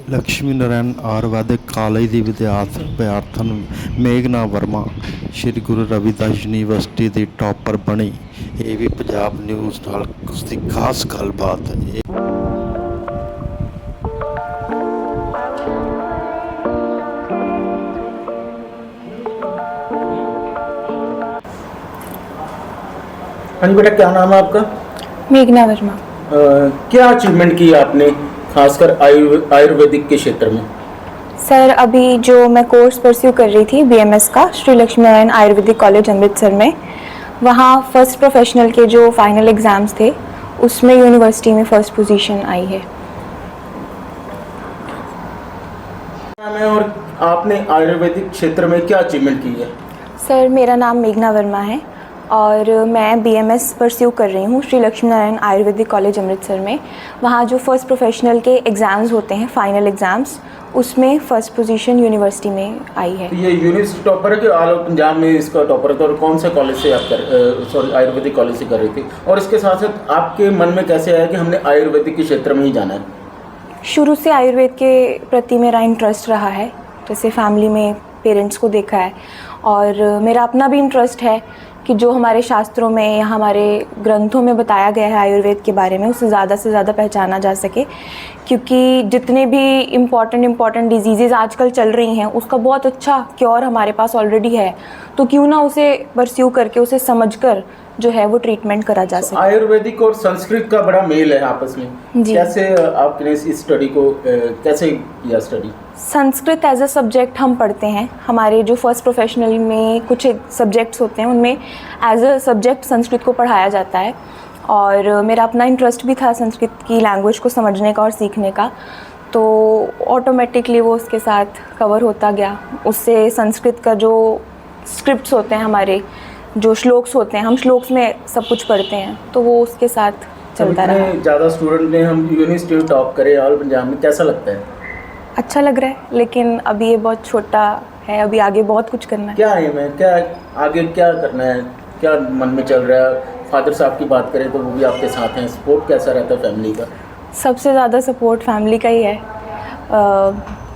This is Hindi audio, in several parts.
लक्ष्मी नारायण आयुर्वैदिक कॉलेज की विद्यार्थन मेघना वर्मा श्री गुरु रविदास यूनिवर्सिटी की टॉपर बनी। ये भी पंजाब न्यूज़ नाल उसकी खास गलबात है। हाँ जी बेटा, क्या नाम है आपका? मेघना वर्मा। क्या अचीवमेंट की आपने खासकर आयुर्वेदिक के क्षेत्र में? सर, अभी जो मैं कोर्स परस्यू कर रही थी बीएमएस का श्री लक्ष्मी नारायण आयुर्वेदिक कॉलेज अमृतसर में, वहाँ फर्स्ट प्रोफेशनल के जो फाइनल एग्ज़ाम्स थे उसमें यूनिवर्सिटी में फ़र्स्ट पोजीशन आई है। नाम है और आपने आयुर्वेदिक क्षेत्र में क्या अचीवमेंट की है? सर, मेरा नाम मेघना वर्मा है और मैं बीएमएस परस्यू कर रही हूँ श्री लक्ष्मी नारायण आयुर्वेदिक कॉलेज अमृतसर में। वहाँ जो फर्स्ट प्रोफेशनल के एग्ज़ाम्स होते हैं, फाइनल एग्ज़ाम्स, उसमें फ़र्स्ट पोजीशन यूनिवर्सिटी में आई है। तो ये यूनिवर्सिटी टॉपर है कि ऑल ओवर पंजाब में इसका टॉपर है? तो और कौन से कॉलेज से आप आयुर्वेदिक कॉलेज से कर रही थी? और इसके साथ साथ आपके मन में कैसे आया कि हमने आयुर्वेदिक के क्षेत्र में ही जाना है? शुरू से आयुर्वेद के प्रति मेरा इंटरेस्ट रहा है, जैसे फैमिली में पेरेंट्स को देखा है, और मेरा अपना भी इंटरेस्ट है कि जो हमारे शास्त्रों में या हमारे ग्रंथों में बताया गया है आयुर्वेद के बारे में, उसे ज़्यादा से ज़्यादा पहचाना जा सके। क्योंकि जितने भी इम्पॉर्टेंट डिजीज़ेज़ आजकल चल रही हैं, उसका बहुत अच्छा क्योर हमारे पास ऑलरेडी है, तो क्यों ना उसे परस्यू करके, उसे समझकर जो है वो ट्रीटमेंट करा जा सके। आयुर्वेदिक और संस्कृत का बड़ा मेल है आपस में। जी। कैसे आपने इस स्टडी को कैसे किया study? Sanskrit as a subject हम पढ़ते हैं। हमारे जो फर्स्ट प्रोफेशनल में कुछ सब्जेक्ट्स होते हैं, उनमें एज अ सब्जेक्ट संस्कृत को पढ़ाया जाता है, और मेरा अपना इंटरेस्ट भी था संस्कृत की लैंग्वेज को समझने का और सीखने का, तो ऑटोमेटिकली वो उसके साथ कवर होता गया। उससे संस्कृत का जो स्क्रिप्ट्स होते हैं, हमारे जो श्लोक्स होते हैं, हम श्लोक्स में सब कुछ पढ़ते हैं, तो वो उसके साथ चलता रहा। ज़्यादा स्टूडेंट ने हम यूनिवर्सिटी टॉप करे ऑल पंजाब में, कैसा लगता है? अच्छा लग रहा है, लेकिन अभी ये बहुत छोटा है, अभी आगे बहुत कुछ करना है। क्या एम है, क्या आगे क्या करना है, क्या मन में चल रहा है? फादर साहब की बात करें तो वो भी आपके साथ हैं, सपोर्ट कैसा रहता है फैमिली का? सबसे ज़्यादा सपोर्ट फैमिली का ही है।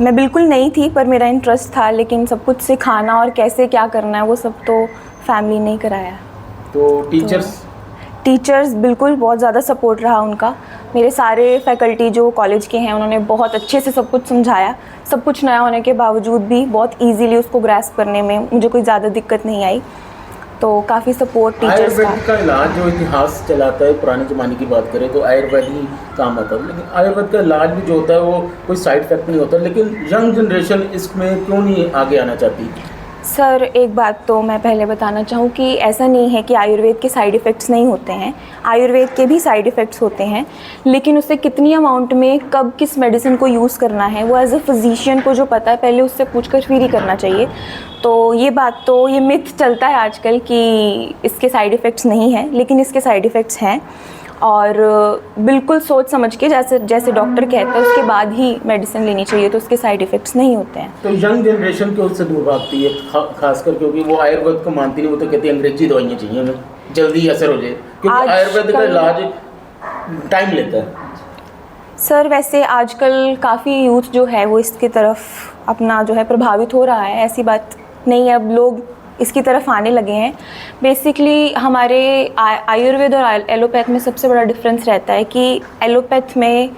मैं बिल्कुल नई थी, पर मेरा इंटरेस्ट था, लेकिन सब कुछ सिखाना और कैसे क्या करना है वो सब तो फैमिली ने ही कराया। तो टीचर्स बिल्कुल बहुत ज़्यादा सपोर्ट रहा उनका। मेरे सारे फैकल्टी जो कॉलेज के हैं, उन्होंने बहुत अच्छे से सब कुछ समझाया। सब कुछ नया होने के बावजूद भी बहुत इजीली उसको ग्रैस्प करने में मुझे कोई ज़्यादा दिक्कत नहीं आई, तो काफ़ी सपोर्ट टीचर्स का। आयुर्वेद का इलाज जो इतिहास चलाता है, पुराने ज़माने की बात करें तो आयुर्वेद ही काम आता है, लेकिन आयुर्वेद का इलाज भी जो होता है वो कोई साइड इफेक्ट नहीं होता, लेकिन यंग जनरेशन इसमें क्यों नहीं आगे आना चाहती? सर, एक बात तो मैं पहले बताना चाहूँ कि ऐसा नहीं है कि आयुर्वेद के साइड इफ़ेक्ट्स नहीं होते हैं। आयुर्वेद के भी साइड इफ़ेक्ट्स होते हैं, लेकिन उससे कितनी अमाउंट में कब किस मेडिसिन को यूज़ करना है, वो एज अ फिजिशियन को जो पता है, पहले उससे पूछकर फिर ही करना चाहिए। तो ये बात तो, ये मिथ चलता है आजकल कि इसके साइड इफ़ेक्ट्स नहीं हैं, लेकिन इसके साइड इफ़ेक्ट्स हैं, और बिल्कुल सोच समझ के जैसे डॉक्टर कहता है उसके बाद ही मेडिसिन लेनी चाहिए, तो उसके साइड इफ़ेक्ट्स नहीं होते हैं। तो यंग जनरेशन क्यों उससे दूर भागती है, खासकर क्योंकि वो आयुर्वेद को मानती नहीं, वो तो कहती है अंग्रेजी दवाइयाँ चाहिए हमें, जल्दी असर हो जाए, क्योंकि आयुर्वेद का इलाज टाइम लेता है। सर, वैसे आजकल काफ़ी यूथ जो है वो इसकी तरफ अपना जो है प्रभावित हो रहा है, ऐसी बात नहीं है, अब लोग इसकी तरफ आने लगे हैं। बेसिकली हमारे आयुर्वेद और एलोपैथ में सबसे बड़ा डिफरेंस रहता है कि एलोपैथ में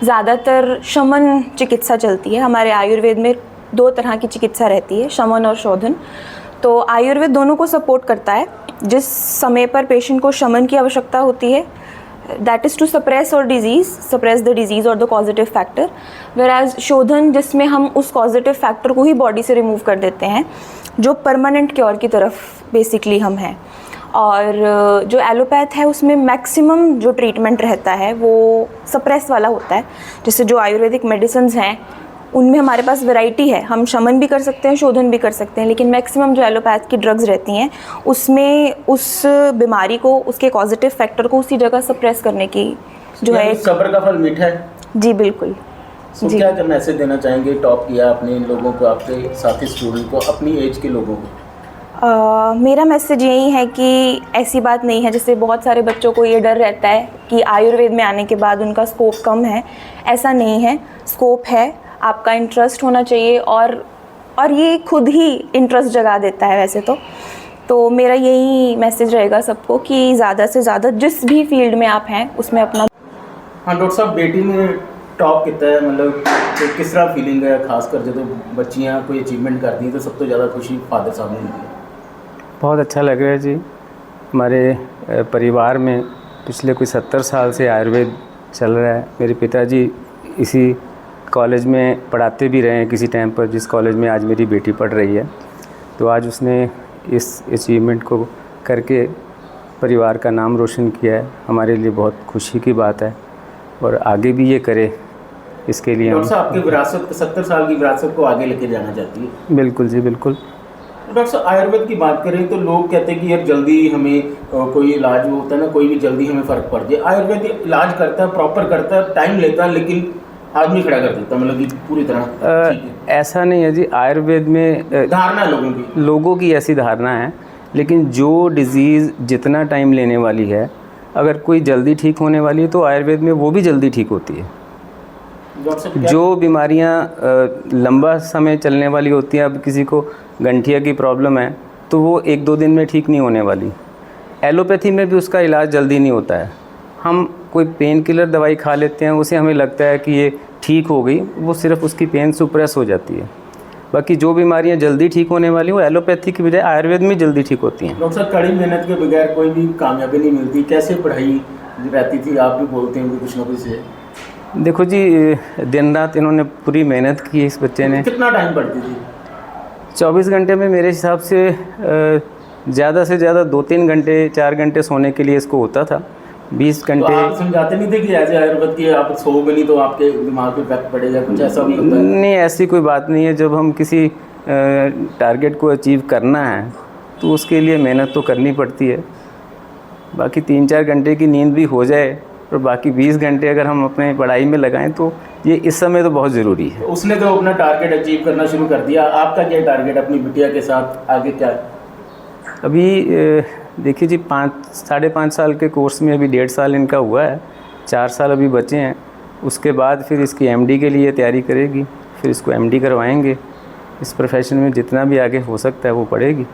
ज़्यादातर शमन चिकित्सा चलती है, हमारे आयुर्वेद में 2 तरह की चिकित्सा रहती है, शमन और शोधन। तो आयुर्वेद दोनों को सपोर्ट करता है। जिस समय पर पेशेंट को शमन की आवश्यकता होती है, that is to suppress the disease और द कॉजेटिव फैक्टर, वेराज शोधन जिसमें हम उस कॉजेटिव फैक्टर को ही बॉडी से रिमूव कर देते हैं, जो परमानेंट क्योर की तरफ बेसिकली हम हैं। और जो एलोपैथ है उसमें मैक्सिमम जो ट्रीटमेंट रहता है वो सप्रेस वाला होता है। जैसे जो आयुर्वेदिक मेडिसिन्स हैं उनमें हमारे पास वैरायटी है, हम शमन भी कर सकते हैं, शोधन भी कर सकते हैं, लेकिन मैक्सिमम जो एलोपैथ की ड्रग्स रहती हैं उसमें उस बीमारी को, उसके कॉजेटिव फैक्टर को उसी जगह सप्रेस करने की जो है। सब्र का फल मीठा है। जी बिल्कुल। जी। क्या करना मैसेज देना चाहेंगे, टॉप किया अपने लोगों को, आपके साथी स्टूडेंट को, अपनी एज के लोगों को? मेरा मैसेज यही है कि ऐसी बात नहीं है, जैसे बहुत सारे बच्चों को ये डर रहता है कि आयुर्वेद में आने के बाद उनका स्कोप कम है। ऐसा नहीं है, स्कोप है। आपका इंटरेस्ट होना चाहिए और ये खुद ही इंटरेस्ट जगा देता है वैसे तो मेरा यही मैसेज रहेगा सबको कि ज़्यादा से ज़्यादा जिस भी फील्ड में आप हैं उसमें अपना। हाँ डॉक्टर साहब, बेटी ने टॉप किया है, मतलब तो किस तरह फीलिंग है, खासकर जो बच्चियाँ कोई अचीवमेंट करती हैं तो सब तो ज़्यादा खुशी फादर साहब ने मिलती है। बहुत अच्छा लग रहा है जी। हमारे परिवार में पिछले कोई 70 साल से आयुर्वेद चल रहा है। मेरे पिताजी इसी कॉलेज में पढ़ाते भी रहे हैं किसी टाइम पर, जिस कॉलेज में आज मेरी बेटी पढ़ रही है। तो आज उसने इस अचीवमेंट को करके परिवार का नाम रोशन किया है, हमारे लिए बहुत खुशी की बात है और आगे भी ये करे, इसके लिए डॉक्टर साहब आपकी विरासत 70 साल की विरासत को आगे लेके जाना चाहती है। बिल्कुल जी, बिल्कुल। डॉक्टर साहब आयुर्वेद की बात करें तो लोग कहते हैं कि यार जल्दी हमें कोई इलाज होता है ना, कोई भी जल्दी हमें फ़र्क पड़ जाए। आयुर्वेद इलाज करता है, प्रॉपर करता है, टाइम लेता है, लेकिन आदमी खड़ा कर देता है, मतलब कि पूरी तरह ठीक है। ऐसा नहीं है जी, आयुर्वेद में धारणा है लोगों की ऐसी धारणा है, लेकिन जो डिज़ीज़ जितना टाइम लेने वाली है, अगर कोई जल्दी ठीक होने वाली है तो आयुर्वेद में वो भी जल्दी ठीक होती है। जो बीमारियां लंबा समय चलने वाली होती हैं, अब किसी को गंठिया की प्रॉब्लम है तो वो 1-2 दिन में ठीक नहीं होने वाली। एलोपैथी में भी उसका इलाज जल्दी नहीं होता है। हम कोई पेन किलर दवाई खा लेते हैं, उसे हमें लगता है कि ये ठीक हो गई, वो सिर्फ उसकी पेन सुप्रेस हो जाती है। बाकी जो बीमारियां जल्दी ठीक होने वाली वो एलोपैथी की बजाय आयुर्वेद में जल्दी ठीक होती हैं। डॉक्टर साहब कड़ी मेहनत के बगैर कोई भी कामयाबी नहीं मिलती, कैसे पढ़ाई रहती थी? आप भी बोलते हैं कुछ ना कुछ से। देखो जी, दिन रात इन्होंने पूरी मेहनत की इस बच्चे ने। कितना टाइम पढ़ती थी? 24 घंटे में मेरे हिसाब से ज़्यादा से ज़्यादा 2-3 घंटे 4 घंटे सोने के लिए इसको होता था। 20 घंटे तो आप समझाते नहीं थे कि ऐसे आयुर्वेद की आप सोओगे नहीं तो आपके दिमाग पे इफेक्ट पड़ेगा, कुछ ऐसा भी होता है? नहीं, ऐसी कोई बात नहीं है। जब हम किसी टारगेट को अचीव करना है तो उसके लिए मेहनत तो करनी पड़ती है। बाकी 3-4 घंटे की नींद भी हो जाए और बाकी 20 घंटे अगर हम अपने पढ़ाई में लगाएं तो ये इस समय तो बहुत ज़रूरी है। उसने तो अपना टारगेट अचीव करना शुरू कर दिया, आपका क्या टारगेट अपनी बिटिया के साथ आगे क्या? अभी देखिए जी, 5-5.5 साल के कोर्स में अभी 1.5 साल इनका हुआ है, 4 साल अभी बचे हैं। उसके बाद फिर इसकी एमडी के लिए तैयारी करेगी, फिर इसको एमडी करवाएंगे। इस प्रोफेशन में जितना भी आगे हो सकता है वो पढ़ेगी।